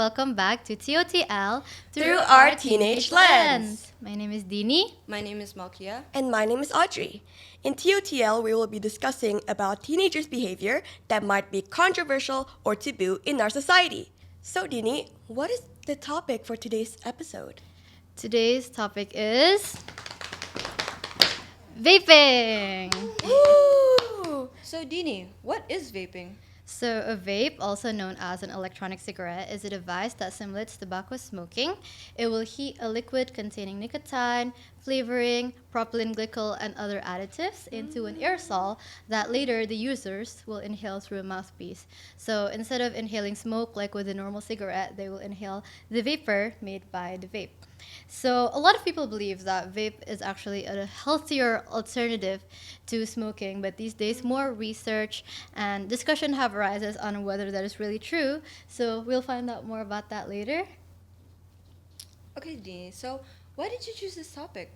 welcome back to TOTL Through our teenage lens. My name is Dini. My name is Malkia. And my name is Audrey. In TOTL, we will be discussing about teenagers' behavior that might be controversial or taboo in our society. So, Dini, what is the topic for today's episode? Today's topic is vaping. Woo! So Dini, what is vaping? So, a vape, also known as an electronic cigarette, is a device that simulates tobacco smoking. It will heat a liquid containing nicotine, flavoring, propylene glycol, and other additives into an aerosol that later the users will inhale through a mouthpiece. So, instead of inhaling smoke like with a normal cigarette, they will inhale the vapor made by the vape. So a lot of people believe that vape is actually a healthier alternative to smoking, but these days more research and discussion have arises on whether that is really true. So we'll find out more about that later. Okay, Dini, so why did you choose this topic?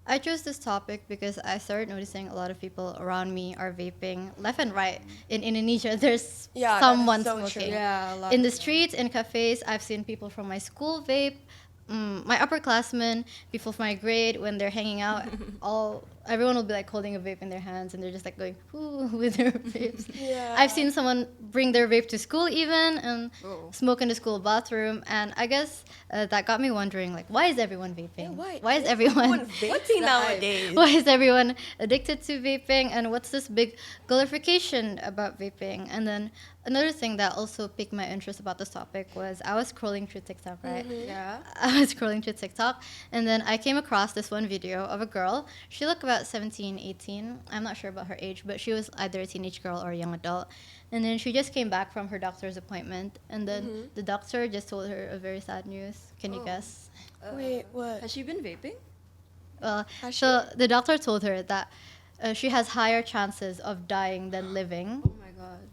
I chose this topic because I started noticing a lot of people around me are vaping left and right. In Indonesia, there's Yeah, that is someone so smoking. true. Yeah, a lot. In the streets, in cafes, I've seen people from my school vape. My upperclassmen, people from my grade, when they're hanging out, everyone will be like holding a vape in their hands, and they're just like going ooh with their vapes. Yeah. I've seen someone bring their vape to school even and Oh. smoke in the school bathroom, and I guess that got me wondering, like, why is everyone vaping? Yeah, Why is everyone vaping nowadays? why is everyone addicted to vaping, and what's this big glorification about vaping? And then another thing that also piqued my interest about this topic was I was scrolling through TikTok, right? Yeah. I was scrolling through TikTok, and then I came across this one video of a girl. She looked about 17, 18. I'm not sure about her age, but she was either a teenage girl or a young adult. And then she just came back from her doctor's appointment, and then the doctor just told her a very sad news. Can you Oh. guess? Wait, what? Has she been vaping? Well, Has so the doctor told her that she has higher chances of dying than living, Oh my god.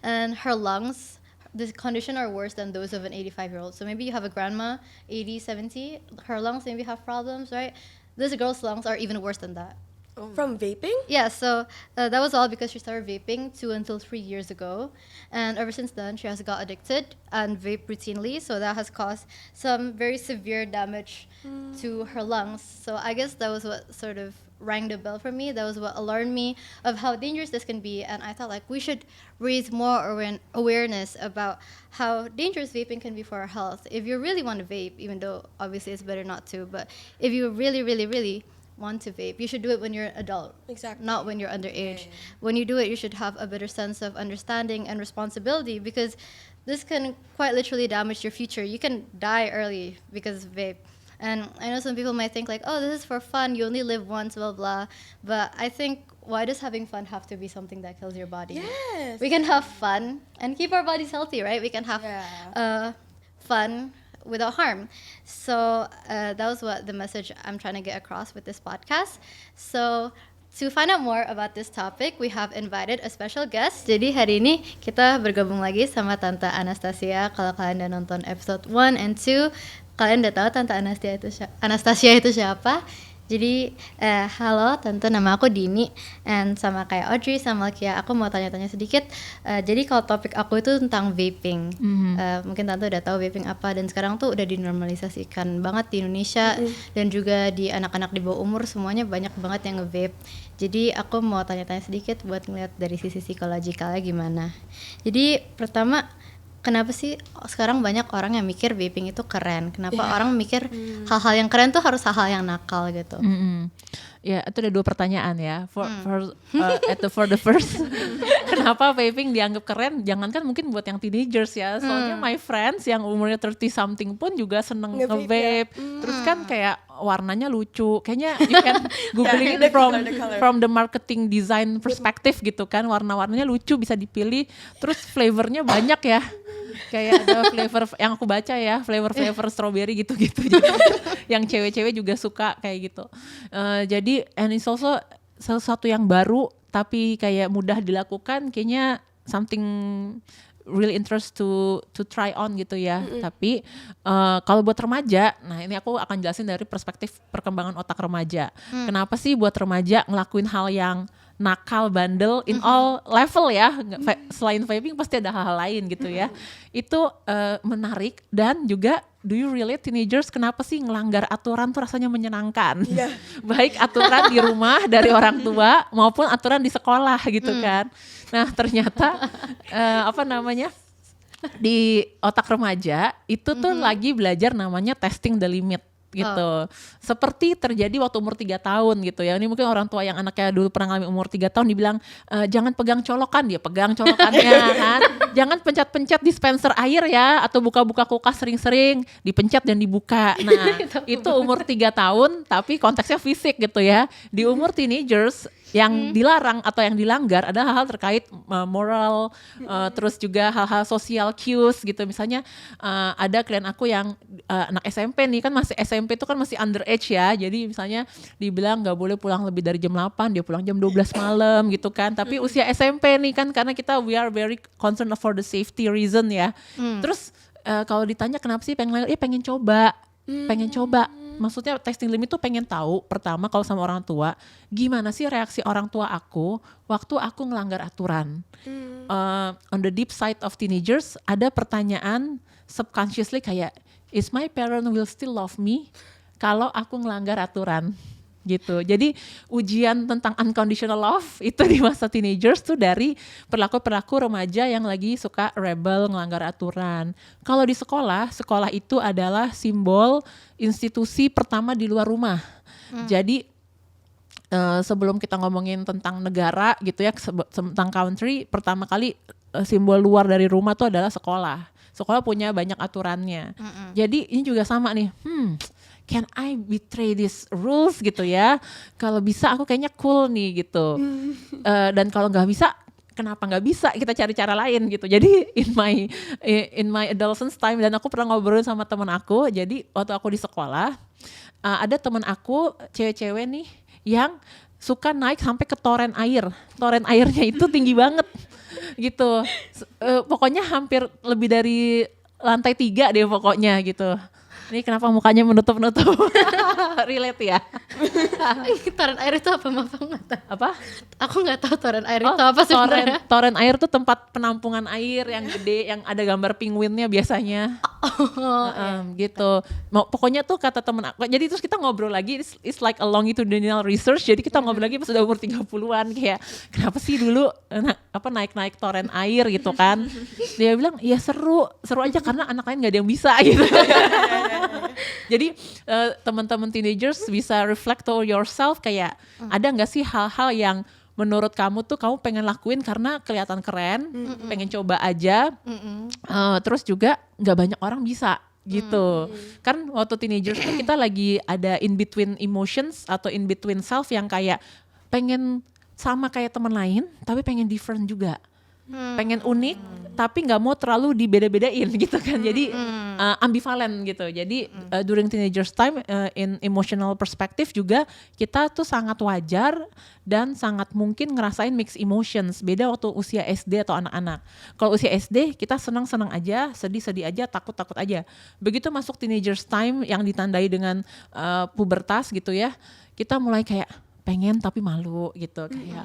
and her lungs, this condition are worse than those of an 85-year-old. So maybe you have a grandma, 80, 70, her lungs maybe have problems, right? This girl's lungs are even worse than that. Oh From vaping? Yeah, so that was all because she started vaping 2 until 3 years ago. And ever since then, she has got addicted and vape routinely. So that has caused some very severe damage to her lungs. So I guess that was what sort of rang the bell for me. That was what alarmed me of how dangerous this can be. And I thought, like, we should raise more awareness about how dangerous vaping can be for our health. If you really want to vape, even though obviously it's better not to, but if you really, really, really want to vape, you should do it when you're an adult. Exactly. Not when you're underage. Yeah. When you do it, you should have a better sense of understanding and responsibility, because this can quite literally damage your future. You can die early because of vape. And I know some people might think like, oh, this is for fun. You only live once, blah, blah. But I think, why does having fun have to be something that kills your body? Yes. We can have fun and keep our bodies healthy, right? We can have fun without harm. So that was what the message I'm trying to get across with this podcast. So to find out more about this topic, we have invited a special guest. Jadi hari ini kita bergabung lagi sama Tante Anastasia. Kalau kalian udah nonton episode 1 and 2, kalian udah tahu Tante Anastasia itu siapa. Jadi, halo Tante, nama aku Dini. And sama kayak Audrey sama Malkia, aku mau tanya-tanya sedikit. Jadi kalau topik aku itu tentang vaping. Mungkin Tante udah tahu vaping apa, dan sekarang tuh udah dinormalisasikan banget di Indonesia. Dan juga di anak-anak di bawah umur semuanya banyak banget yang nge-vape. Jadi aku mau tanya-tanya sedikit buat ngeliat dari sisi psikologikalnya gimana. Jadi pertama, kenapa sih sekarang banyak orang yang mikir vaping itu keren? Kenapa orang mikir hal-hal yang keren tuh harus hal-hal yang nakal gitu? Ya, itu ada 2 pertanyaan ya. For the first, kenapa vaping dianggap keren? Jangankan mungkin buat yang teenagers ya. Soalnya my friends yang umurnya 30 something pun juga seneng Nge-vape nge-vape. Terus kan kayak warnanya lucu. Kayaknya you can googling the it color. from the marketing design perspective gitu kan. Warna-warnanya lucu, bisa dipilih. Terus flavornya banyak ya. Kayak ada flavor yang aku baca ya, flavor strawberry gitu-gitu. Jadi yang cewek-cewek juga suka kayak gitu. Jadi and it's also sesuatu yang baru tapi kayak mudah dilakukan, kayaknya something really interest to try on gitu ya. Tapi kalau buat remaja, nah ini aku akan jelasin dari perspektif perkembangan otak remaja. Kenapa sih buat remaja ngelakuin hal yang nakal, bandel in all level ya. Selain vaping pasti ada hal-hal lain gitu ya. Itu menarik dan juga do you relate teenagers kenapa sih ngelanggar aturan tuh rasanya menyenangkan? Baik aturan di rumah dari orang tua maupun aturan di sekolah gitu kan. Nah ternyata di otak remaja itu tuh lagi belajar namanya testing the limit gitu. Seperti terjadi waktu umur 3 tahun gitu ya. Ini mungkin orang tua yang anaknya dulu pernah ngalamin umur 3 tahun dibilang jangan pegang colokan, dia pegang colokannya kan. Jangan pencet-pencet dispenser air ya, atau buka-buka kulkas sering-sering, dipencet dan dibuka. Nah, itu umur 3 tahun tapi konteksnya fisik gitu ya. Di umur teenagers yang dilarang atau yang dilanggar ada hal-hal terkait moral, terus juga hal-hal social cues gitu. Misalnya ada klien aku yang anak SMP nih, kan masih SMP itu kan masih underage ya. Jadi misalnya dibilang gak boleh pulang lebih dari jam 8, dia pulang jam 12 malam gitu kan. Tapi usia SMP nih kan, karena kita we are very concerned for the safety reason ya. Terus kalau ditanya kenapa sih pengen coba. Maksudnya testing limit tuh pengen tahu pertama kalau sama orang tua gimana sih reaksi orang tua aku waktu aku ngelanggar aturan. On the deep side of teenagers ada pertanyaan subconsciously kayak is my parent will still love me kalau aku ngelanggar aturan gitu. Jadi ujian tentang unconditional love itu di masa teenagers tuh dari perilaku remaja yang lagi suka rebel, ngelanggar aturan. Kalau di sekolah itu adalah simbol institusi pertama di luar rumah. Jadi sebelum kita ngomongin tentang negara gitu ya, tentang country, pertama kali simbol luar dari rumah tuh adalah sekolah. Sekolah punya banyak aturannya. Jadi ini juga sama nih. Can I betray these rules gitu ya? Kalau bisa aku kayaknya cool nih gitu. Dan kalau nggak bisa, kenapa nggak bisa? Kita cari cara lain gitu. Jadi in my adolescence time, dan aku pernah ngobrol sama teman aku. Jadi waktu aku di sekolah, ada teman aku cewek-cewek nih yang suka naik sampai ke toren air. Toren airnya itu tinggi banget gitu. Pokoknya hampir lebih dari lantai 3 deh pokoknya gitu. Ini kenapa mukanya menutup-nutup? Relate ya? Toren air itu apa? Maaf, aku nggak tahu. Apa? Aku nggak tahu toren air itu apa sebenarnya. Toren air tuh tempat penampungan air yang gede, yang ada gambar penguinnya biasanya. Gitu. Pokoknya tuh kata temen aku. Jadi terus kita ngobrol lagi. It's like a longitudinal research. Jadi kita ngobrol lagi pas udah umur 30-an kayak kenapa sih dulu naik-naik toren air gitu kan? Dia bilang ya seru aja karena anak lain nggak ada yang bisa gitu. Jadi teman-teman teenagers bisa reflect to yourself kayak ada nggak sih hal-hal yang menurut kamu tuh kamu pengen lakuin karena kelihatan keren, pengen coba aja, terus juga nggak banyak orang bisa gitu. Kan waktu teenagers tuh kita lagi ada in between emotions atau in between self yang kayak pengen sama kayak teman lain tapi pengen different juga. Pengen unik tapi nggak mau terlalu dibeda-bedain gitu kan. Jadi ambivalen gitu. Jadi during teenagers time in emotional perspective juga kita tuh sangat wajar dan sangat mungkin ngerasain mixed emotions. Beda waktu usia SD atau anak-anak. Kalau usia SD kita senang-senang aja, sedih-sedih aja, takut-takut aja. Begitu masuk teenagers time yang ditandai dengan pubertas gitu ya, kita mulai kayak pengen tapi malu gitu, kayak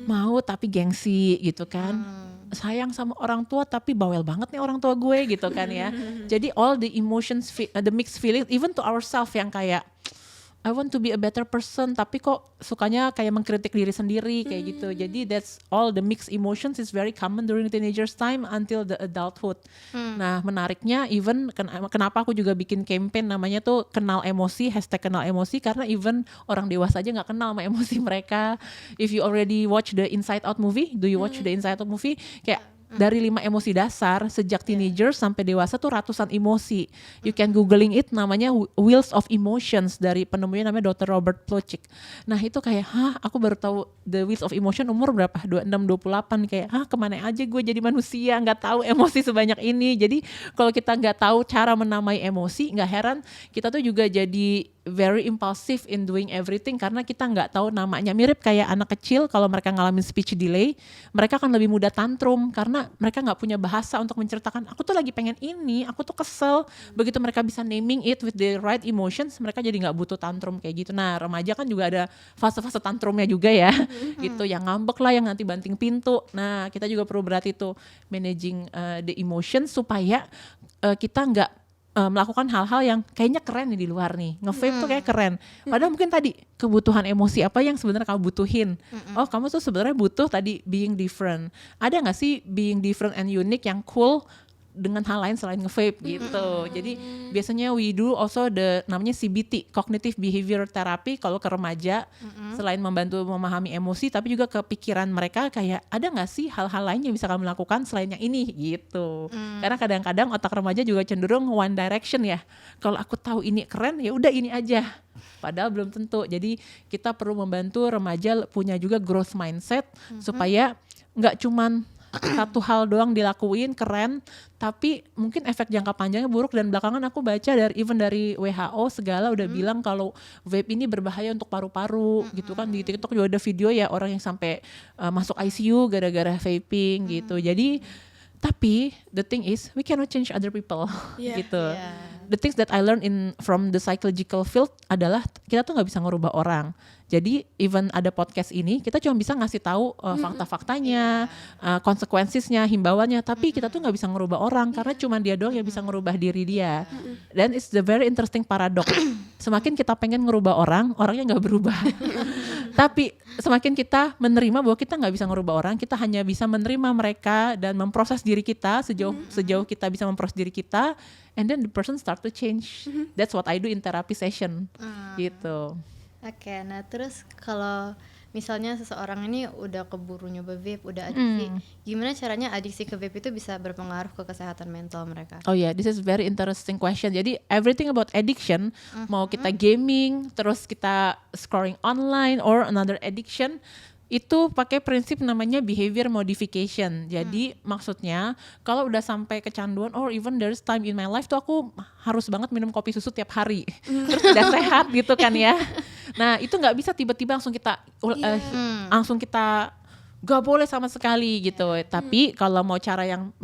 mau tapi gengsi gitu kan, sayang sama orang tua tapi bawel banget nih orang tua gue gitu kan ya. Jadi all the emotions, the mixed feeling even to ourselves yang kayak I want to be a better person tapi kok sukanya kayak mengkritik diri sendiri kayak gitu. Jadi that's all the mixed emotions is very common during teenagers time until the adulthood. Nah menariknya even kenapa aku juga bikin campaign namanya tuh kenal emosi, #kenal emosi, karena even orang dewasa aja gak kenal sama emosi mereka. If you already watch the Inside Out movie, do you watch the Inside Out movie? Kayak dari 5 emosi dasar sejak teenagers sampai dewasa tuh ratusan emosi. You can googling it, namanya Wheels of Emotions dari penemunya namanya Dr. Robert Plutchik. Nah itu kayak aku baru tahu the Wheels of Emotion umur berapa? 26, 28 kayak kemana aja gue jadi manusia nggak tahu emosi sebanyak ini. Jadi kalau kita nggak tahu cara menamai emosi, nggak heran kita tuh juga jadi very impulsive in doing everything karena kita nggak tahu namanya. Mirip kayak anak kecil kalau mereka ngalamin speech delay, mereka akan lebih mudah tantrum karena mereka nggak punya bahasa untuk menceritakan aku tuh lagi pengen ini, aku tuh kesel. Begitu mereka bisa naming it with the right emotions, mereka jadi nggak butuh tantrum kayak gitu. Nah remaja kan juga ada fase-fase tantrumnya juga ya, gitu yang ngambek lah, yang nanti banting pintu. Nah kita juga perlu berarti tuh managing the emotions supaya kita nggak melakukan hal-hal yang kayaknya keren nih di luar nih, nge-vape tuh kayak keren. Padahal mungkin tadi kebutuhan emosi apa yang sebenarnya kamu butuhin. Oh kamu tuh sebenarnya butuh tadi being different. Ada nggak sih being different and unique yang cool dengan hal lain selain nge-vape gitu. Jadi biasanya we do also the namanya CBT, Cognitive Behavior Therapy kalau ke remaja. Selain membantu memahami emosi tapi juga kepikiran mereka kayak ada gak sih hal-hal lain yang bisa kamu lakukan selain yang ini gitu. Karena kadang-kadang otak remaja juga cenderung one direction ya. Kalau aku tahu ini keren ya udah ini aja. Padahal belum tentu. Jadi kita perlu membantu remaja punya juga growth mindset supaya gak cuman satu hal doang dilakuin keren, tapi mungkin efek jangka panjangnya buruk. Dan belakangan aku baca dari WHO segala udah bilang kalau vape ini berbahaya untuk paru-paru gitu kan. Di TikTok juga ada video ya orang yang sampai masuk ICU gara-gara vaping gitu. Jadi tapi the thing is we cannot change other people gitu. The things that I learned from the psychological field adalah kita tuh nggak bisa ngerubah orang. Jadi even ada podcast ini kita cuma bisa ngasih tahu fakta-faktanya, konsekuensinya, himbauannya. Tapi kita tuh nggak bisa ngerubah orang karena cuma dia doang yang bisa ngerubah diri dia. Dan it's the very interesting paradox. Semakin kita pengen ngerubah orang, orangnya nggak berubah. Tapi semakin kita menerima bahwa kita nggak bisa ngerubah orang, kita hanya bisa menerima mereka dan memproses diri kita sejauh kita bisa memproses diri kita, and then the person start to change. That's what I do in therapy session, gitu. Oke, nah terus kalau misalnya seseorang ini udah keburu nyoba vape, udah adiksi, gimana caranya adiksi ke vape itu bisa berpengaruh ke kesehatan mental mereka? Oh yeah, this is very interesting question. Jadi everything about addiction, mau kita gaming, terus kita scrolling online or another addiction, itu pakai prinsip namanya behavior modification. Jadi maksudnya kalau udah sampai kecanduan or even there's time in my life tuh aku harus banget minum kopi susu tiap hari. Terus udah sehat gitu kan ya. Nah itu nggak bisa tiba-tiba langsung kita gak boleh sama sekali gitu. Tapi kalau mau cara yang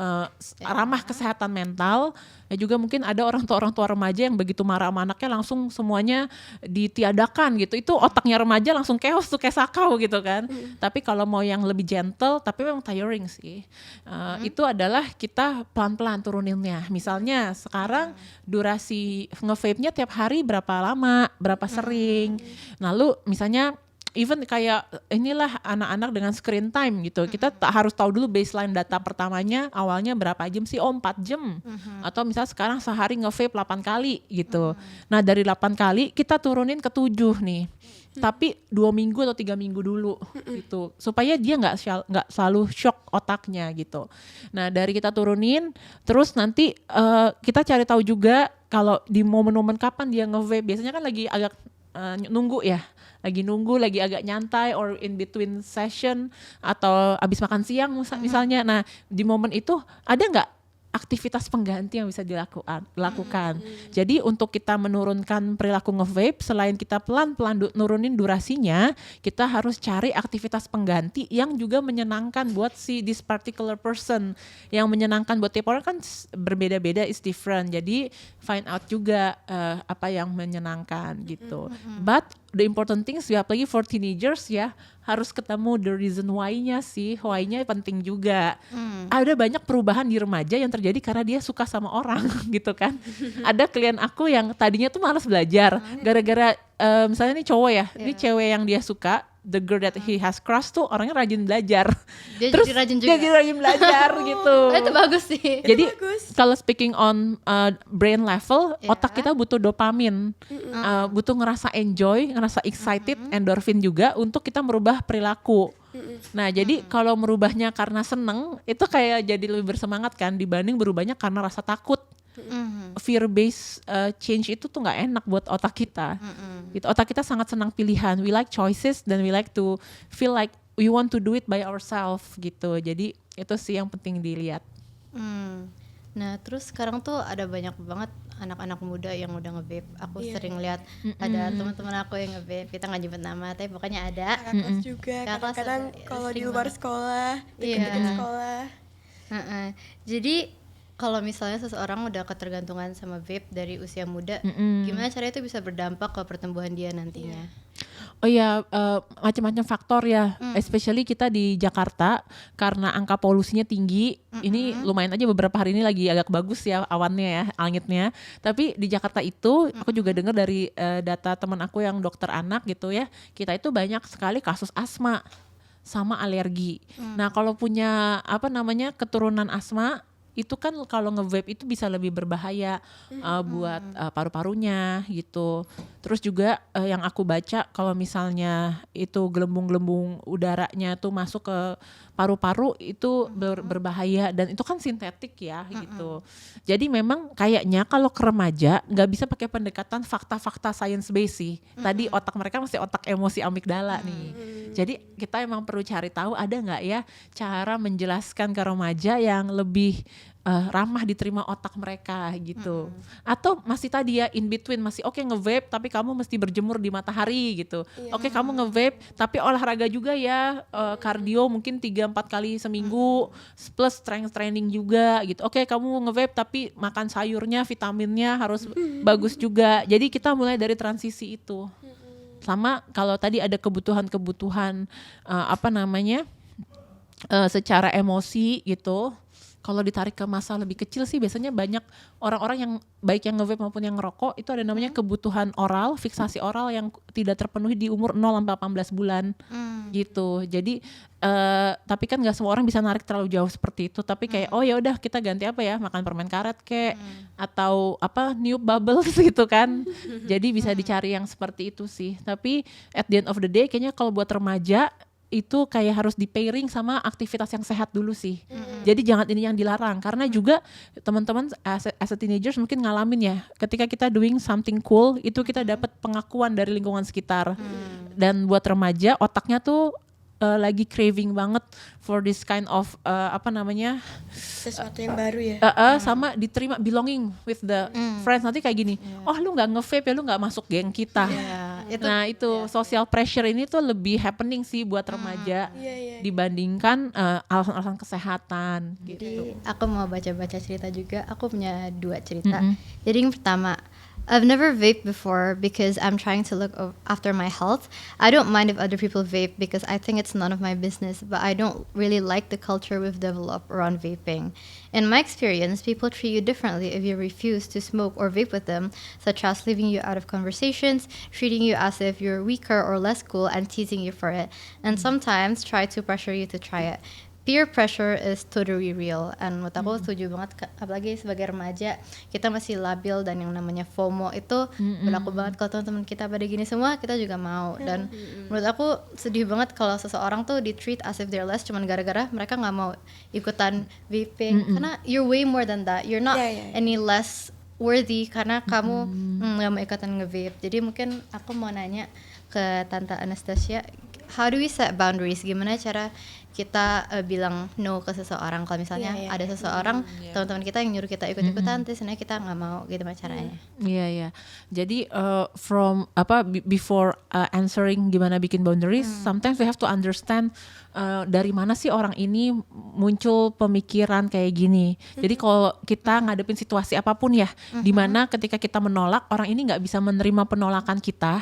ramah kesehatan mental, ya juga mungkin ada orang tua remaja yang begitu marah sama anaknya langsung semuanya ditiadakan gitu. Itu otaknya remaja langsung chaos tuh kayak sakau gitu kan. Tapi kalau mau yang lebih gentle, tapi memang tiring sih. Itu adalah kita pelan-pelan turuninnya. Misalnya sekarang durasi nge-vape-nya tiap hari berapa lama, berapa sering. Lalu misalnya even kayak inilah anak-anak dengan screen time gitu. Kita harus tahu dulu baseline data pertamanya awalnya berapa jam sih? 4 jam. Atau misalnya sekarang sehari nge-vape 8 kali gitu. Nah dari 8 kali kita turunin ke 7 nih. Tapi 2 minggu atau 3 minggu dulu gitu. Supaya dia gak selalu shock otaknya gitu. Nah dari kita turunin, terus nanti kita cari tahu juga kalau di momen-momen kapan dia nge-vape. Biasanya kan lagi agak nunggu ya. Lagi agak nyantai or in between session atau abis makan siang misalnya. Nah di momen itu ada nggak aktivitas pengganti yang bisa dilakukan. Jadi untuk kita menurunkan perilaku nge-vape, selain kita pelan-pelan nurunin durasinya, kita harus cari aktivitas pengganti yang juga menyenangkan buat this particular person. Yang menyenangkan buat tiap orang kan berbeda-beda, is different. Jadi find out juga apa yang menyenangkan gitu. But the important things, apalagi for teenagers ya, harus ketemu the reason why-nya sih. Why-nya penting juga. Ada banyak perubahan di remaja yang terjadi karena dia suka sama orang gitu kan. Ada klien aku yang tadinya tuh malas belajar. Gara-gara misalnya nih cowok ya, ini cewek yang dia suka, the girl that he has crush tuh orangnya rajin belajar. Dia Terus jadi rajin juga. dia jadi rajin belajar gitu. Itu bagus sih. Jadi kalau speaking on brain level, otak kita butuh dopamin, butuh ngerasa enjoy, ngerasa excited, endorphin juga untuk kita merubah perilaku. Nah jadi kalau merubahnya karena seneng, itu kayak jadi lebih bersemangat kan dibanding berubahnya karena rasa takut. Fear based change itu tuh nggak enak buat otak kita. Gitu, otak kita sangat senang pilihan. We like choices dan we like to feel like we want to do it by ourselves gitu. Jadi itu sih yang penting dilihat. Nah terus sekarang tuh ada banyak banget anak-anak muda yang udah nge-vape. Aku Iya. sering lihat ada teman-teman aku yang nge-vape. Kita nggak nyebut nama, tapi pokoknya ada. Kakak kelas juga Kakak kelas kadang-kadang juga, kalau di sering luar banget. sekolah, dekat-dekat Iya. sekolah. Heeh. Jadi kalau misalnya seseorang udah ketergantungan sama vape dari usia muda, gimana caranya itu bisa berdampak ke pertumbuhan dia nantinya? Oh ya, macam-macam faktor ya, especially kita di Jakarta karena angka polusinya tinggi. Ini lumayan aja beberapa hari ini lagi agak bagus ya awannya ya, langitnya. Tapi di Jakarta itu aku juga dengar dari data teman aku yang dokter anak gitu ya, kita itu banyak sekali kasus asma sama alergi. Nah, kalau punya keturunan asma itu kan kalau nge-vape itu bisa lebih berbahaya buat paru-parunya gitu. Terus juga yang aku baca kalau misalnya itu gelembung-gelembung udaranya tuh masuk ke paru-paru itu berbahaya dan itu kan sintetik ya gitu. Jadi memang kayaknya kalau ke remaja nggak bisa pakai pendekatan fakta-fakta science base sih. Tadi otak mereka masih otak emosi amigdala nih. Jadi kita emang perlu cari tahu ada nggak ya cara menjelaskan ke remaja yang lebih ramah diterima otak mereka gitu. Atau masih tadi ya in between, masih oke nge-vape tapi kamu mesti berjemur di matahari gitu. Oke kamu nge-vape tapi olahraga juga ya, kardio mungkin 3-4 kali seminggu plus strength training juga gitu. Oke kamu nge-vape tapi makan sayurnya, vitaminnya harus bagus juga. Jadi kita mulai dari transisi itu. Sama kalau tadi ada kebutuhan-kebutuhan secara emosi gitu. Kalau ditarik ke masa lebih kecil sih biasanya banyak orang-orang yang baik yang nge-vape maupun yang ngerokok itu ada namanya kebutuhan oral, fiksasi oral yang tidak terpenuhi di umur 0 sampai 18 bulan gitu. Jadi tapi kan nggak semua orang bisa narik terlalu jauh seperti itu. Tapi kayak oh ya udah kita ganti apa ya, makan permen karet kek atau niup bubbles gitu kan. Jadi bisa dicari yang seperti itu sih. Tapi at the end of the day kayaknya kalau buat remaja itu kayak harus di pairing sama aktivitas yang sehat dulu sih. Jadi jangan ini yang dilarang karena juga teman-teman as a teenagers mungkin ngalamin ya ketika kita doing something cool itu kita dapat pengakuan dari lingkungan sekitar. Dan buat remaja otaknya tuh lagi craving banget for this kind of Sesuatu yang baru ya. sama diterima belonging with the friends. Nanti kayak gini, oh lu nggak nge-vape ya, lu nggak masuk geng kita. Itu social pressure ini tuh lebih happening sih buat remaja dibandingkan alasan-alasan kesehatan gitu. Jadi aku mau baca-baca cerita juga. Aku punya 2 cerita. Jadi yang pertama, I've never vaped before because I'm trying to look after my health. I don't mind if other people vape because I think it's none of my business, but I don't really like the culture we've developed around vaping. In my experience, people treat you differently if you refuse to smoke or vape with them, such as leaving you out of conversations, treating you as if you're weaker or less cool, and teasing you for it, and sometimes try to pressure you to try it. Peer pressure is totally real, and menurut aku setuju banget, apalagi sebagai remaja kita masih labil dan yang namanya FOMO itu berlaku banget. Kalau teman-teman kita pada gini semua kita juga mau, dan menurut aku sedih banget kalau seseorang tuh di treat as if they're less cuman gara-gara mereka nggak mau ikutan vaping, karena you're way more than that, you're not any less worthy karena kamu nggak mau ikutan nge-vape. Jadi mungkin aku mau nanya ke Tante Anastasia, how do we set boundaries? Gimana cara kita bilang no ke seseorang kalau misalnya ada seseorang teman-teman kita yang nyuruh kita ikut-ikutan terus sebenarnya kita nggak mau, gitu caranya? Iya. Jadi before answering gimana bikin boundaries, sometimes we have to understand dari mana sih orang ini muncul pemikiran kayak gini. Jadi kalau kita ngadepin situasi apapun ya, dimana ketika kita menolak orang ini nggak bisa menerima penolakan kita,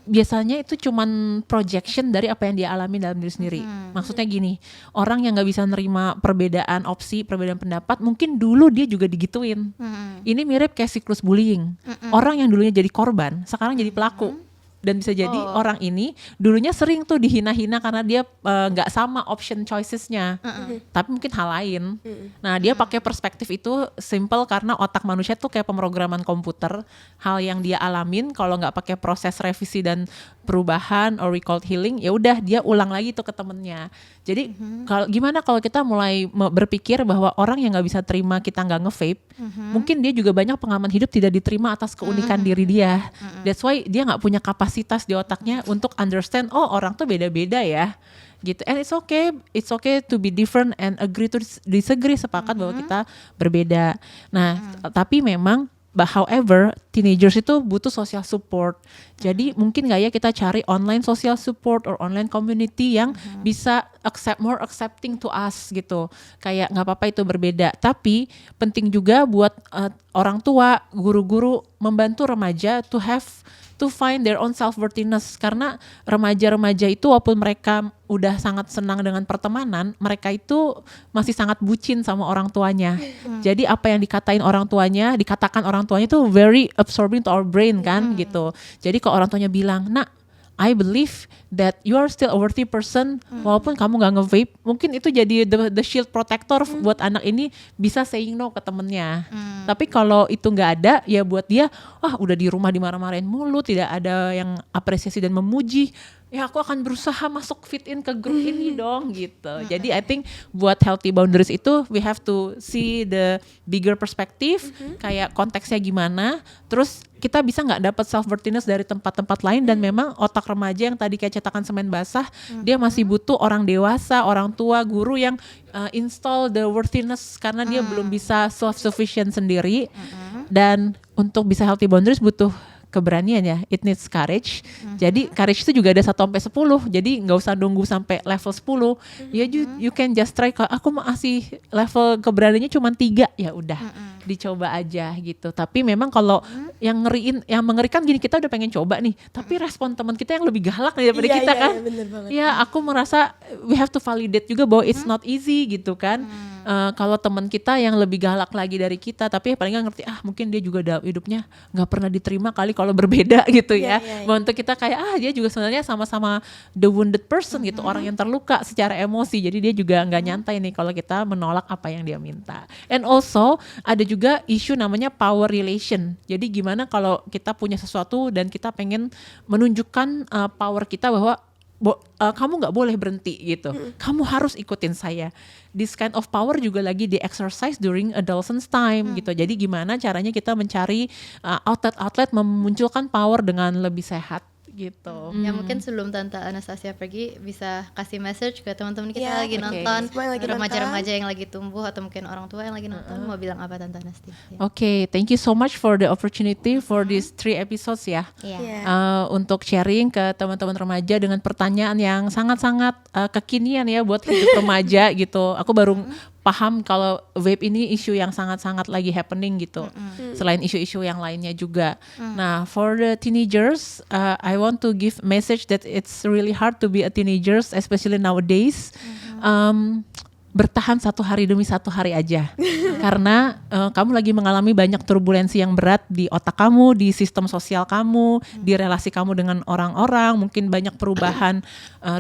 biasanya itu cuman projection dari apa yang dia alami dalam diri sendiri. Maksudnya gini, orang yang nggak bisa nerima perbedaan opsi, perbedaan pendapat, mungkin dulu dia juga digituin. Ini mirip kayak siklus bullying. Orang yang dulunya jadi korban, sekarang jadi pelaku. Dan bisa jadi orang ini dulunya sering tuh dihina-hina karena dia nggak sama option choicesnya, tapi mungkin hal lain. Nah dia pakai perspektif itu simple karena otak manusia tuh kayak pemrograman komputer. Hal yang dia alamin kalau nggak pakai proses revisi dan perubahan or recalled healing, ya udah dia ulang lagi tuh ke temennya. Jadi gimana kalau kita mulai berpikir bahwa orang yang nggak bisa terima kita nggak nge-vape, mungkin dia juga banyak pengalaman hidup tidak diterima atas keunikan diri dia. That's why dia nggak punya kapasitas di otaknya untuk understand, oh orang tuh beda-beda ya, gitu. And it's okay to be different and agree to disagree, sepakat bahwa kita berbeda. Nah, tapi memang But however, teenagers itu butuh social support. Jadi mungkin nggak ya kita cari online social support or online community yang bisa more accepting to us gitu. Kayak nggak apa-apa itu berbeda. Tapi penting juga buat orang tua, guru-guru membantu remaja to find their own self-worthiness, karena remaja-remaja itu walaupun mereka udah sangat senang dengan pertemanan, mereka itu masih sangat bucin sama orang tuanya. Jadi apa yang dikatakan orang tuanya itu very absorbing to our brain kan gitu. Jadi kalau orang tuanya bilang, "Nak, I believe that you are still a worthy person, walaupun kamu gak nge-vape," mungkin itu jadi the shield protector buat anak ini bisa saying no ke temennya. Tapi kalau itu gak ada, ya buat dia, udah di rumah dimarah-marahin mulu, tidak ada yang apresiasi dan memuji, ya aku akan berusaha masuk fit in ke grup ini dong gitu. Jadi I think buat healthy boundaries itu we have to see the bigger perspective, kayak konteksnya gimana, terus kita bisa nggak dapat self worthiness dari tempat-tempat lain, dan memang otak remaja yang tadi kayak cetakan semen basah, dia masih butuh orang dewasa, orang tua, guru yang install the worthiness, karena dia belum bisa self sufficient sendiri. Dan untuk bisa healthy boundaries butuh keberanian ya, it needs courage. Jadi courage itu juga ada 1-10, jadi nggak usah nunggu sampai level 10. Ya you can just try, aku masih level keberaniannya cuma 3, ya udah dicoba aja gitu. Tapi memang kalau yang mengerikan gini, kita udah pengen coba nih, tapi respon teman kita yang lebih galak daripada kita kan. Bener banget. Ya aku merasa we have to validate juga bahwa it's not easy gitu kan. Kalau teman kita yang lebih galak lagi dari kita, tapi paling nggak ngerti, mungkin dia juga hidupnya nggak pernah diterima kali kalau berbeda gitu ya. Untuk kita kayak dia juga sebenarnya sama-sama the wounded person gitu, orang yang terluka secara emosi, jadi dia juga nggak nyantai nih kalau kita menolak apa yang dia minta. And also ada juga isu namanya power relation. Jadi gimana kalau kita punya sesuatu dan kita pengen menunjukkan power kita bahwa kamu nggak boleh berhenti gitu, kamu harus ikutin saya. This kind of power juga lagi di exercise during adolescence time gitu. Jadi gimana caranya kita mencari outlet memunculkan power dengan lebih sehat gitu. Ya mungkin sebelum Tante Anastasia pergi bisa kasih message ke teman-teman kita lagi Okay. nonton, Semua yang lagi remaja-remaja yang lagi tumbuh atau mungkin orang tua yang lagi nonton, mau bilang apa Tante Anastasia? Okay, thank you so much for the opportunity for these 3 episodes ya. Untuk sharing ke teman-teman remaja dengan pertanyaan yang sangat-sangat kekinian ya buat hidup remaja gitu. Aku baru paham kalau vape ini isu yang sangat-sangat lagi happening gitu. Selain isu-isu yang lainnya juga. Nah, for the teenagers, I want to give message that it's really hard to be a teenagers, especially nowadays. Bertahan 1 hari demi 1 hari aja. Karena kamu lagi mengalami banyak turbulensi yang berat di otak kamu, di sistem sosial kamu, di relasi kamu dengan orang-orang, mungkin banyak perubahan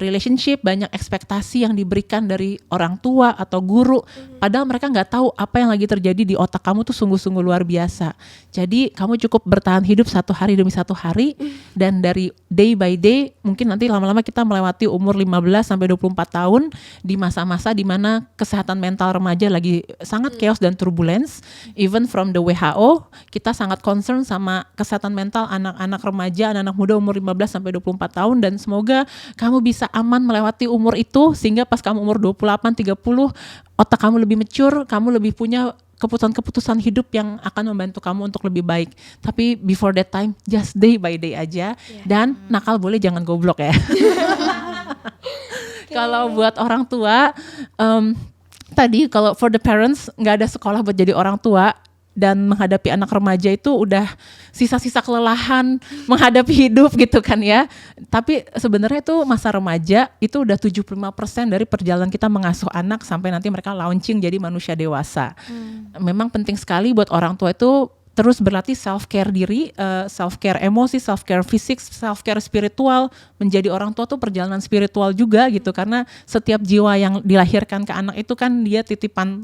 relationship, banyak ekspektasi yang diberikan dari orang tua atau guru, padahal mereka nggak tahu apa yang lagi terjadi di otak kamu tuh sungguh-sungguh luar biasa. Jadi kamu cukup bertahan hidup 1 hari demi 1 hari, dan dari day by day, mungkin nanti lama-lama kita melewati umur 15-24 tahun, di masa-masa di mana kesehatan mental remaja lagi sangat chaos dan turbulence. Even from the WHO, kita sangat concern sama kesehatan mental anak-anak remaja, anak-anak muda umur 15-24 tahun, dan semoga kamu bisa aman melewati umur itu, sehingga pas kamu umur 28-30, otak kamu lebih mature, kamu lebih punya keputusan-keputusan hidup yang akan membantu kamu untuk lebih baik. Tapi before that time, just day by day aja, dan nakal boleh jangan goblok ya. Kalau buat orang tua, tadi kalau for the parents nggak ada sekolah buat jadi orang tua, dan menghadapi anak remaja itu udah sisa-sisa kelelahan menghadapi hidup gitu kan ya. Tapi sebenarnya itu masa remaja itu udah 75% dari perjalanan kita mengasuh anak sampai nanti mereka launching jadi manusia dewasa. Memang penting sekali buat orang tua itu terus berlatih self-care diri, self-care emosi, self-care fisik, self-care spiritual. Menjadi orang tua tuh perjalanan spiritual juga gitu, karena setiap jiwa yang dilahirkan ke anak itu kan dia titipan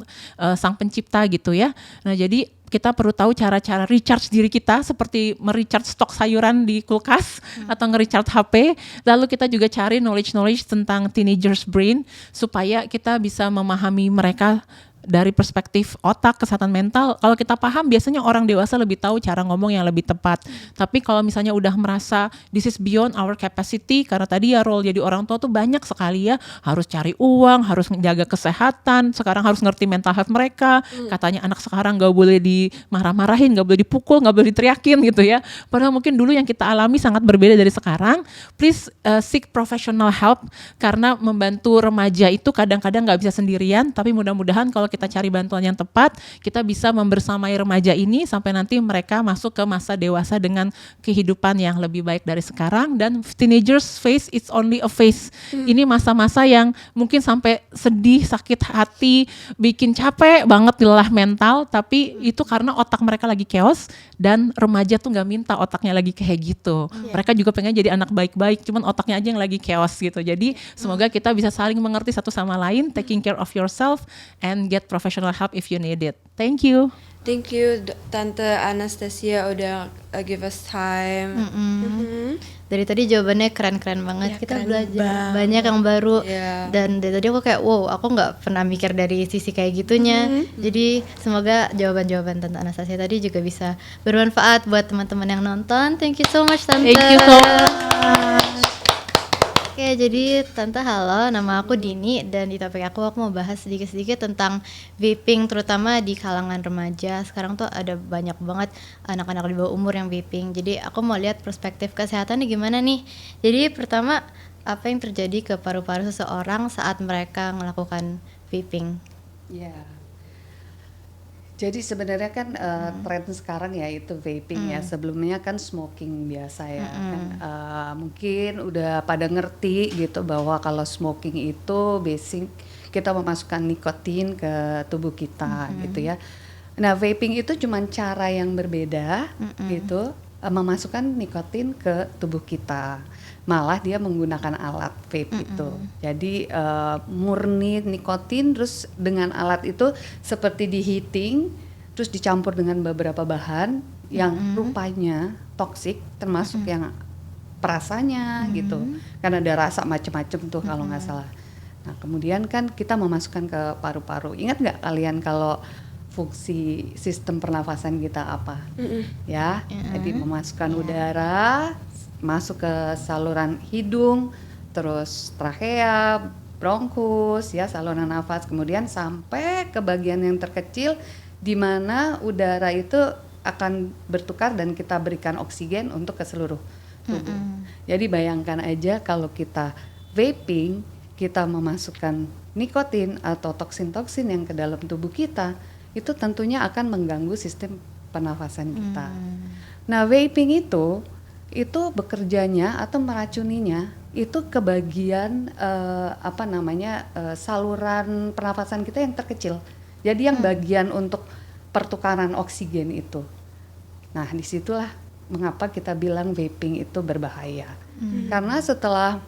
sang pencipta gitu ya. Nah jadi kita perlu tahu cara-cara recharge diri kita, seperti merecharge stok sayuran di kulkas atau nge-recharge HP. Lalu kita juga cari knowledge tentang teenagers brain supaya kita bisa memahami mereka dari perspektif otak, kesehatan mental, kalau kita paham biasanya orang dewasa lebih tahu cara ngomong yang lebih tepat. Tapi kalau misalnya udah merasa this is beyond our capacity, karena tadi ya role jadi orang tua tuh banyak sekali ya, harus cari uang, harus menjaga kesehatan, sekarang harus ngerti mental health mereka, katanya anak sekarang gak boleh dimarah-marahin, gak boleh dipukul, gak boleh diteriakin gitu ya. Padahal mungkin dulu yang kita alami sangat berbeda dari sekarang. Please seek professional help, karena membantu remaja itu kadang-kadang gak bisa sendirian, tapi mudah-mudahan kalau kita cari bantuan yang tepat, kita bisa membersamai remaja ini sampai nanti mereka masuk ke masa dewasa dengan kehidupan yang lebih baik dari sekarang. Dan teenagers phase, it's only a phase. Ini masa-masa yang mungkin sampai sedih, sakit hati, bikin capek banget, lelah mental, tapi itu karena otak mereka lagi chaos, dan remaja tuh gak minta otaknya lagi kayak gitu. Mereka juga pengen jadi anak baik-baik, cuman otaknya aja yang lagi chaos gitu. Jadi semoga kita bisa saling mengerti satu sama lain, taking care of yourself and get professional help if you need it. Thank you. Thank you Tante Anastasia udah give us time. Dari tadi jawabannya keren-keren banget. Ya, Kita keren belajar banyak yang baru. Iya. Dan dari tadi aku kayak wow, aku nggak pernah mikir dari sisi kayak gitunya. Jadi semoga jawaban-jawaban Tante Anastasia tadi juga bisa bermanfaat buat teman-teman yang nonton. Thank you so much Tante. Thank you so much. Oke, jadi Tante halo, nama aku Dini, dan di topik aku mau bahas sedikit-sedikit tentang vaping, terutama di kalangan remaja. Sekarang tuh ada banyak banget anak-anak di bawah umur yang vaping. Jadi aku mau lihat perspektif kesehatannya gimana nih. Jadi pertama, apa yang terjadi ke paru-paru seseorang saat mereka melakukan vaping? Ya. Jadi sebenarnya kan tren sekarang ya itu vaping ya. Sebelumnya kan smoking biasa ya. Kan, mungkin udah pada ngerti gitu bahwa kalau smoking itu basic kita memasukkan nikotin ke tubuh kita gitu ya. Nah vaping itu cuma cara yang berbeda gitu, memasukkan nikotin ke tubuh kita. Malah dia menggunakan alat vape itu. Jadi murni nikotin, terus dengan alat itu seperti di heating, terus dicampur dengan beberapa bahan yang rupanya toksik, termasuk yang perasanya gitu. Karena ada rasa macam-macam tuh kalau nggak salah. Nah kemudian kan kita memasukkan ke paru-paru. Ingat nggak kalian kalau fungsi sistem pernafasan kita apa? Ya, jadi memasukkan udara masuk ke saluran hidung, terus trachea, bronkus, ya saluran nafas, kemudian sampai ke bagian yang terkecil di mana udara itu akan bertukar dan kita berikan oksigen untuk ke seluruh tubuh. Jadi bayangkan aja kalau kita vaping, kita memasukkan nikotin atau toksin-toksin yang ke dalam tubuh kita, itu tentunya akan mengganggu sistem pernafasan kita. Nah, vaping itu bekerjanya atau meracuninya itu ke bagian saluran pernafasan kita yang terkecil. Jadi yang bagian untuk pertukaran oksigen itu. Nah, disitulah mengapa kita bilang vaping itu berbahaya. Karena setelah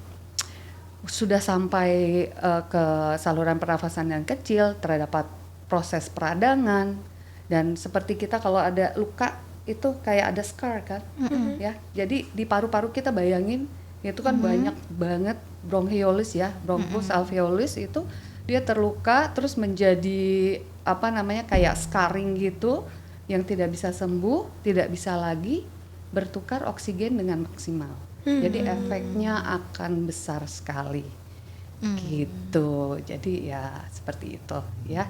sudah sampai ke saluran pernafasan yang kecil, terdapat proses peradangan, dan seperti kita kalau ada luka itu kayak ada scar kan, ya. Jadi di paru-paru kita bayangin itu kan banyak banget bronchiolis ya, bronchus alveolus itu dia terluka terus menjadi kayak scarring gitu yang tidak bisa sembuh, tidak bisa lagi bertukar oksigen dengan maksimal. Jadi efeknya akan besar sekali, gitu. Jadi ya seperti itu ya.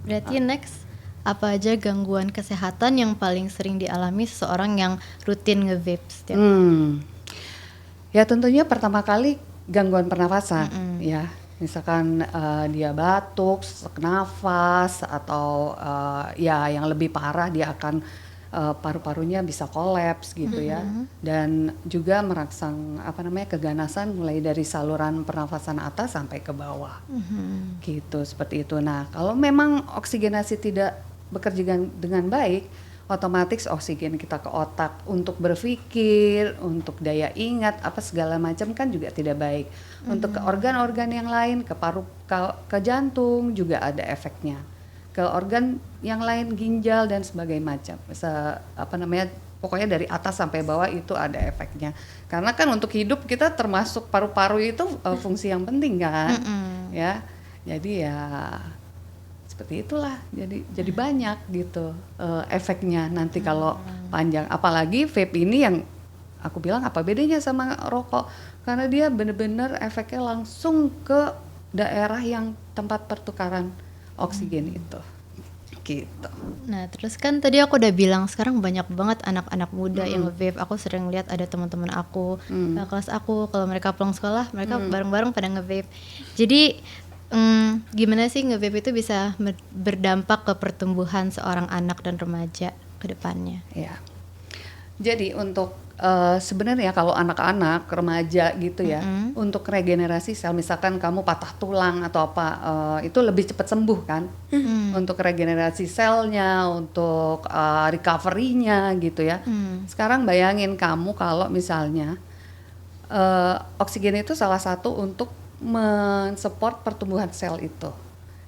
Berarti next, apa aja gangguan kesehatan yang paling sering dialami seseorang yang rutin nge-vape setiap Ya tentunya pertama kali gangguan pernafasan ya. Misalkan dia batuk, sesak nafas, atau ya yang lebih parah dia akan paru-parunya bisa kolaps gitu ya. Dan juga merangsang keganasan mulai dari saluran pernafasan atas sampai ke bawah. Gitu, seperti itu. Nah, kalau memang oksigenasi tidak bekerja dengan baik, otomatis oksigen kita ke otak untuk berpikir, untuk daya ingat, segala macam kan juga tidak baik. Untuk ke organ-organ yang lain, ke paru, ke jantung juga ada efeknya. Ke organ yang lain, ginjal dan sebagainya macam. Pokoknya dari atas sampai bawah itu ada efeknya. Karena kan untuk hidup kita termasuk paru-paru itu fungsi yang penting kan, ya. Jadi ya seperti itulah. Jadi banyak gitu efeknya nanti kalau panjang. Apalagi vape ini yang aku bilang apa bedanya sama rokok? Karena dia benar-benar efeknya langsung ke daerah yang tempat pertukaran oksigen itu. Gitu. Nah, terus kan tadi aku udah bilang sekarang banyak banget anak-anak muda yang nge-vape. Aku sering lihat ada teman-teman aku, kelas aku, kalau mereka pulang sekolah, mereka bareng-bareng pada nge-vape. Jadi gimana sih nge-vape itu bisa berdampak ke pertumbuhan seorang anak dan remaja ke depannya? Ya. Jadi untuk sebenarnya kalau anak-anak remaja gitu ya, untuk regenerasi sel, misalkan kamu patah tulang atau apa, itu lebih cepat sembuh kan, untuk regenerasi selnya, untuk recovery-nya gitu ya. Sekarang bayangin kamu kalau misalnya oksigen itu salah satu untuk mensupport pertumbuhan sel itu.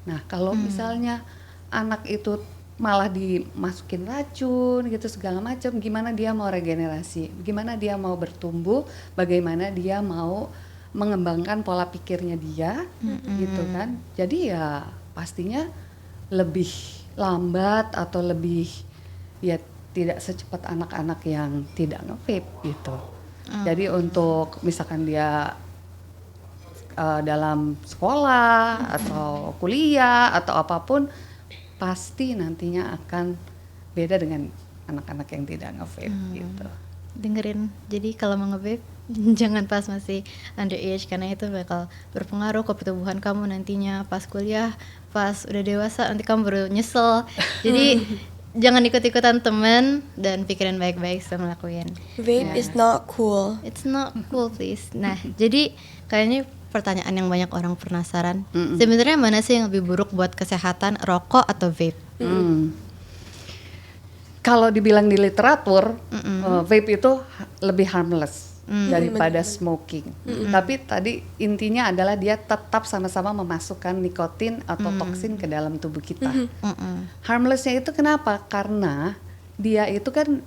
Nah kalau misalnya anak itu malah dimasukin racun gitu segala macam, gimana dia mau regenerasi, gimana dia mau bertumbuh, bagaimana dia mau mengembangkan pola pikirnya dia, gitu kan. Jadi ya pastinya lebih lambat atau lebih ya tidak secepat anak-anak yang tidak nge-vape gitu. Jadi untuk misalkan dia dalam sekolah atau kuliah atau apapun, pasti nantinya akan beda dengan anak-anak yang tidak nge-vape gitu. Dengerin, jadi kalau mau nge-vape jangan pas masih underage, karena itu bakal berpengaruh ke pertumbuhan kamu nantinya pas kuliah, pas udah dewasa nanti kamu baru nyesel. Jadi jangan ikut-ikutan temen dan pikirin baik-baik sebelum ngelakuin. Vape is not cool. It's not cool please. Nah, jadi kayaknya pertanyaan yang banyak orang penasaran. Sebenarnya mana sih yang lebih buruk buat kesehatan, rokok atau vape? Kalau dibilang di literatur, vape itu lebih harmless daripada smoking. Tapi tadi intinya adalah dia tetap sama-sama memasukkan nikotin atau toksin ke dalam tubuh kita. Harmlessnya itu kenapa? Karena dia itu kan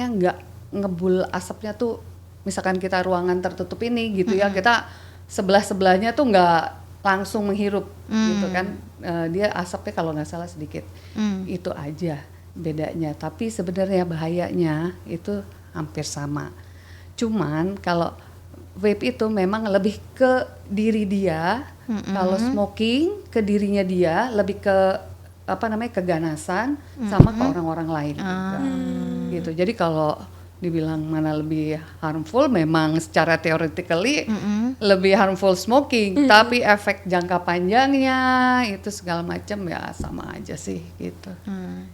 nggak ngebul asapnya tuh. Misalkan kita ruangan tertutup ini gitu ya, kita sebelahnya tuh nggak langsung menghirup gitu kan, dia asapnya kalau nggak salah sedikit, itu aja bedanya. Tapi sebenarnya bahayanya itu hampir sama. Cuman kalau vape itu memang lebih ke diri dia, kalau smoking ke dirinya dia, lebih ke keganasan sama ke orang-orang lain juga. Gitu. Jadi kalau dibilang mana lebih harmful, memang secara theoretically lebih harmful smoking, tapi efek jangka panjangnya itu segala macam ya sama aja sih gitu.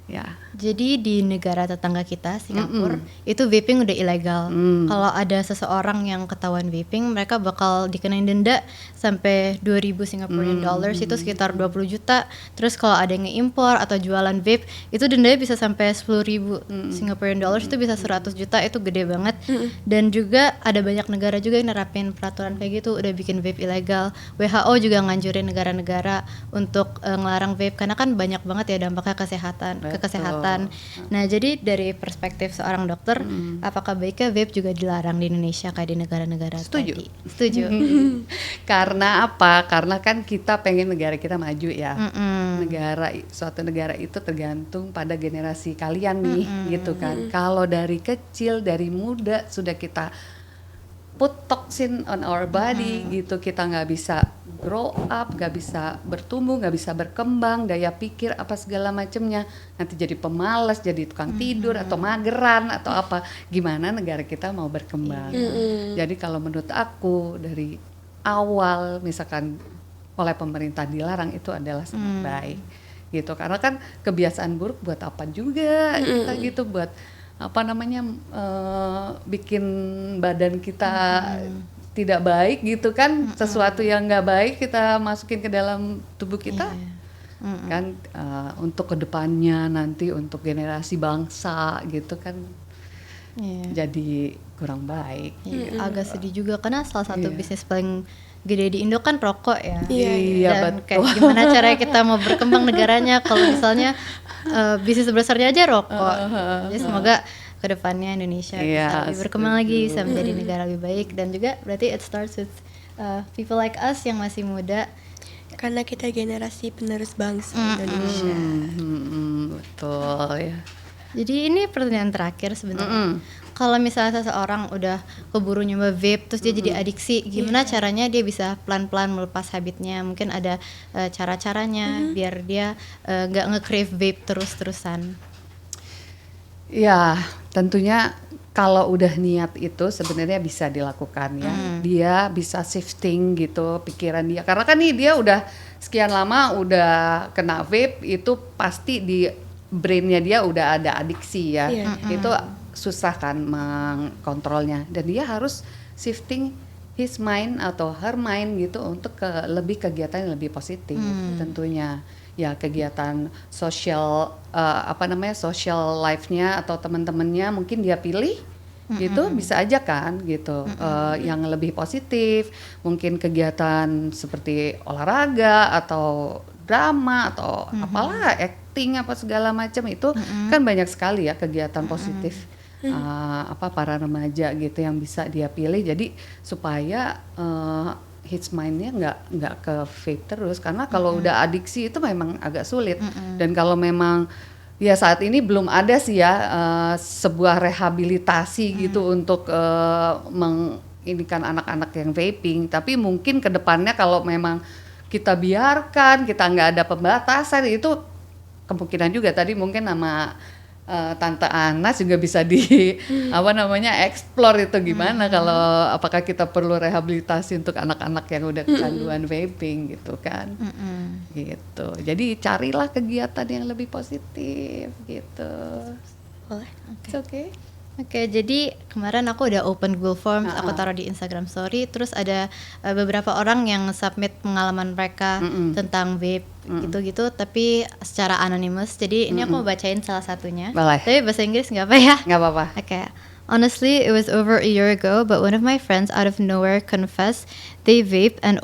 Ya. Jadi di negara tetangga kita, Singapura, itu vaping udah ilegal. Kalau ada seseorang yang ketahuan vaping, mereka bakal dikenain denda sampai 2.000 Singaporean dollars, itu sekitar 20 juta. Terus kalau ada yang nge-impor atau jualan vape, itu dendanya bisa sampai 10.000 Singaporean dollars, itu bisa 100 juta, itu gede banget. Dan juga ada banyak negara juga yang nerapin peraturan kayak gitu, udah bikin vape ilegal. WHO juga nganjurin negara-negara untuk ngelarang vape, karena kan banyak banget ya dampaknya ke kesehatan. Nah, jadi dari perspektif seorang dokter, apakah baiknya vape juga dilarang di Indonesia kayak di negara-negara tadi? Setuju. Karena apa? Karena kan kita pengen negara kita maju ya. Suatu negara itu tergantung pada generasi kalian nih, gitu kan. Kalau dari kecil, dari muda sudah kita put toxin on our body gitu, kita nggak bisa grow up, nggak bisa bertumbuh, nggak bisa berkembang, daya pikir apa segala macamnya, nanti jadi pemalas, jadi tukang tidur atau mageran atau apa, gimana negara kita mau berkembang. Jadi kalau menurut aku dari awal misalkan oleh pemerintah dilarang, itu adalah sangat baik gitu, karena kan kebiasaan buruk buat apa juga kita gitu, buat bikin badan kita tidak baik gitu kan, sesuatu yang nggak baik kita masukin ke dalam tubuh kita kan, untuk kedepannya nanti untuk generasi bangsa gitu kan, jadi kurang baik. Agak sedih juga karena salah satu bisnis paling gede di Indo kan rokok ya. Dan betul. kayak gimana caranya kita mau berkembang negaranya kalau misalnya bisnis besarnya aja rokok. Jadi semoga kedepannya Indonesia bisa lebih berkembang lagi, bisa menjadi negara lebih baik, dan juga berarti it starts with people like us yang masih muda. Karena kita generasi penerus bangsa Indonesia. Betul ya. Jadi ini pertanyaan terakhir sebenarnya. Kalau misalnya seseorang udah keburu nyoba vape terus dia jadi adiksi, gimana caranya dia bisa pelan-pelan melepas habitnya? Mungkin ada cara-caranya biar dia nggak nge-crave vape terus-terusan. Ya, tentunya kalau udah niat itu sebenarnya bisa dilakukan ya. Dia bisa shifting gitu pikiran dia. Karena kan nih dia udah sekian lama udah kena vape, itu pasti di brainnya dia udah ada adiksi ya. Itu susah kan mengkontrolnya. Dan dia harus shifting his mind atau her mind gitu untuk lebih kegiatan yang lebih positif tentunya. Ya kegiatan social social life-nya atau teman-temannya mungkin dia pilih gitu, bisa aja kan gitu, yang lebih positif, mungkin kegiatan seperti olahraga atau drama atau apalah, acting apa segala macam itu kan banyak sekali ya kegiatan positif para remaja gitu yang bisa dia pilih, jadi supaya his mind-nya nggak ke vape terus, karena kalau udah adiksi itu memang agak sulit. Dan kalau memang ya saat ini belum ada sih ya sebuah rehabilitasi gitu untuk menginikan anak-anak yang vaping, tapi mungkin kedepannya kalau memang kita biarkan, kita nggak ada pembatasan, itu kemungkinan juga tadi mungkin nama Tante Anas juga bisa explore itu gimana kalau apakah kita perlu rehabilitasi untuk anak-anak yang udah kecanduan vaping gitu kan. Gitu. Jadi carilah kegiatan yang lebih positif gitu. Boleh. It's okay. Oke, jadi kemarin aku udah open Google Forms, aku taruh di Instagram Story, terus ada beberapa orang yang submit pengalaman mereka tentang vape gitu-gitu, tapi secara anonymous. Jadi ini aku mau bacain salah satunya. Boleh. Tapi bahasa Inggris nggak apa ya? Nggak apa-apa. Okay. Honestly, it was over a year ago, but one of my friends out of nowhere confessed they vaped and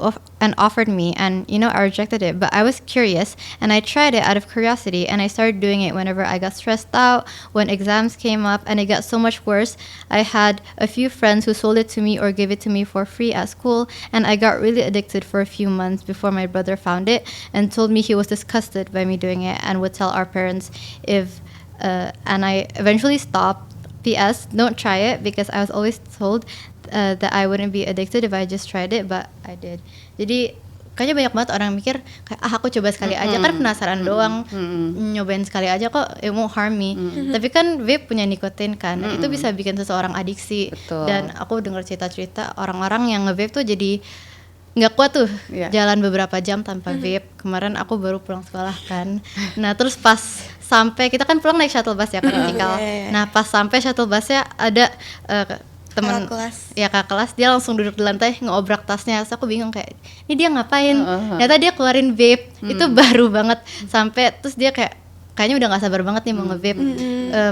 offered me, and I rejected it, but I was curious and I tried it out of curiosity, and I started doing it whenever I got stressed out, when exams came up, and it got so much worse. I had a few friends who sold it to me or gave it to me for free at school, and I got really addicted for a few months before my brother found it and told me he was disgusted by me doing it and would tell our parents and I eventually stopped. PS, don't try it because I was always told that I wouldn't be addicted if I just tried it, but I did. Jadi kayaknya banyak banget orang mikir kayak aku coba sekali aja, kan penasaran doang, nyobain sekali aja kok it won't harm me. Tapi kan vape punya nikotin kan, itu bisa bikin seseorang adiksi. Betul. Dan aku dengar cerita-cerita orang-orang yang nge-vape tuh jadi nggak kuat tuh jalan beberapa jam tanpa vape. Kemarin aku baru pulang sekolah kan, nah terus pas sampai kita kan pulang naik shuttle bus ya kan Cikal. Nah pas sampai shuttle busnya ada teman kakak kelas, dia langsung duduk di lantai ngeobrak tasnya. Terus aku bingung kayak ini dia ngapain? Ternyata dia keluarin vape. Itu baru banget sampai, terus dia kayaknya udah nggak sabar banget nih mau nge-vape.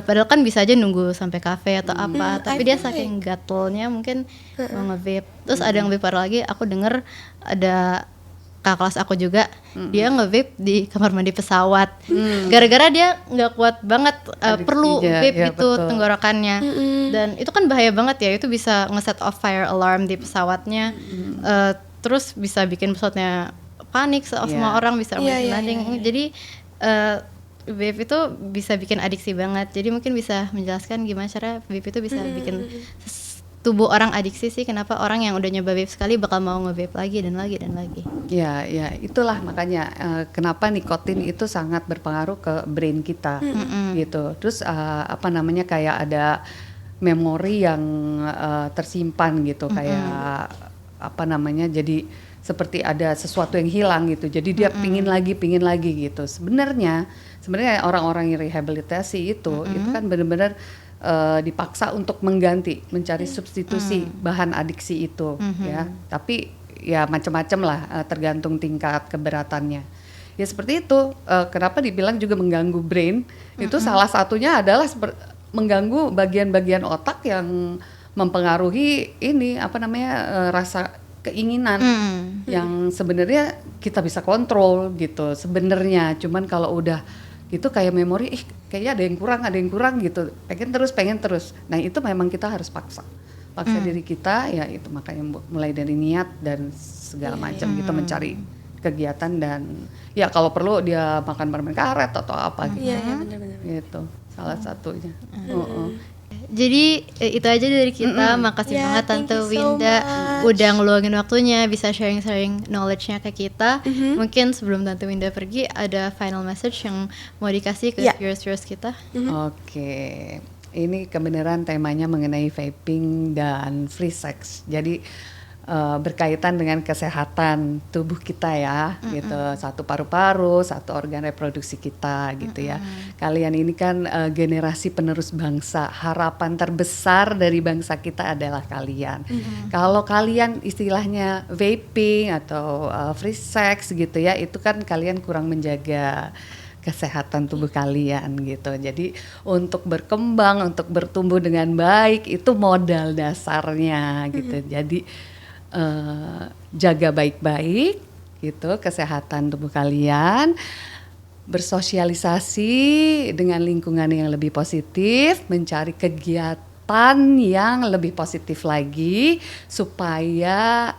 Padahal kan bisa aja nunggu sampai kafe atau apa, tapi dia saking gatelnya mungkin mau nge-vape. Terus ada yang vape lagi, aku denger ada kakak kelas aku juga, dia nge-vape di kamar mandi pesawat. Gara-gara dia nggak kuat banget, perlu vape itu tenggorokannya. Dan itu kan bahaya banget ya, itu bisa nge-set off fire alarm di pesawatnya. Terus bisa bikin pesawatnya panik, semua orang bisa landing. Jadi vape itu bisa bikin adiksi banget. Jadi mungkin bisa menjelaskan gimana cara vape itu bisa bikin tubuh orang adiksi sih, kenapa orang yang udah nyoba vape sekali bakal mau nge-vape lagi dan lagi dan lagi. Ya, itulah makanya kenapa nikotin itu sangat berpengaruh ke brain kita gitu. Terus kayak ada memori yang tersimpan gitu, kayak jadi seperti ada sesuatu yang hilang gitu. Jadi dia pingin lagi gitu. Sebenarnya orang-orang yang rehabilitasi itu kan benar-benar dipaksa untuk mencari substitusi bahan adiksi itu ya. Tapi ya macam-macam lah, tergantung tingkat keberatannya. Ya seperti itu. Kenapa dibilang juga mengganggu brain? Itu salah satunya adalah mengganggu bagian-bagian otak yang mempengaruhi rasa keinginan yang sebenarnya kita bisa kontrol gitu sebenarnya. Cuman kalau udah itu kayak memori, kayaknya ada yang kurang gitu, pengen terus. Nah itu memang kita harus paksa diri kita, ya itu makanya mulai dari niat dan segala macam kita mencari kegiatan dan ya kalau perlu dia makan permen karet atau apa gitu. Iya, benar-benar. Gitu salah satunya. Jadi itu aja dari kita. Makasih Yeah, banget thank Tante you so Winda much. udah ngeluangin waktunya bisa sharing-sharing knowledge-nya ke kita. Mungkin sebelum Tante Winda pergi ada final message yang mau dikasih ke Yeah. viewers-viewers kita. Oke, ini kebenaran temanya mengenai vaping dan free sex. Jadi berkaitan dengan kesehatan tubuh kita ya, gitu. Satu paru-paru, satu organ reproduksi kita, gitu ya. Kalian ini kan generasi penerus bangsa. Harapan terbesar dari bangsa kita adalah kalian. Kalau kalian istilahnya vaping atau free sex gitu ya, itu kan kalian kurang menjaga kesehatan tubuh kalian gitu. Jadi untuk berkembang, untuk bertumbuh dengan baik itu modal dasarnya gitu. Jadi jaga baik-baik gitu kesehatan tubuh kalian, bersosialisasi dengan lingkungan yang lebih positif, mencari kegiatan yang lebih positif lagi supaya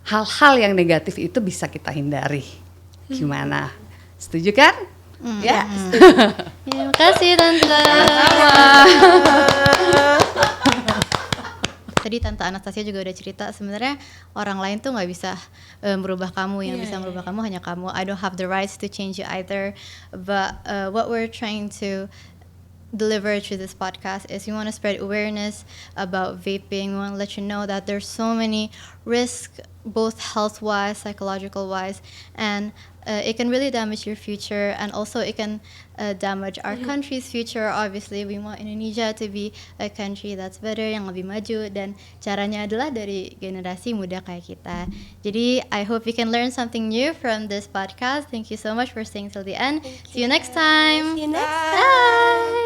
hal-hal yang negatif itu bisa kita hindari. Gimana? Setuju kan? Ya. Terima kasih Tante. Tadi Tante Anastasia juga udah cerita sebenarnya orang lain tuh nggak bisa merubah kamu, yang bisa merubah kamu hanya kamu. I don't have the rights to change you either, but what we're trying to deliver through this podcast is we want to spread awareness about vaping. We want to let you know that there's so many risks, both health-wise, psychological-wise, and it can really damage your future, and also it can damage our country's future. Obviously, we want Indonesia to be a country that's better, yang lebih maju, dan caranya adalah dari generasi muda kayak kita. Jadi, I hope you can learn something new from this podcast. Thank you so much for staying till the end. See you next time. See you next time. Bye.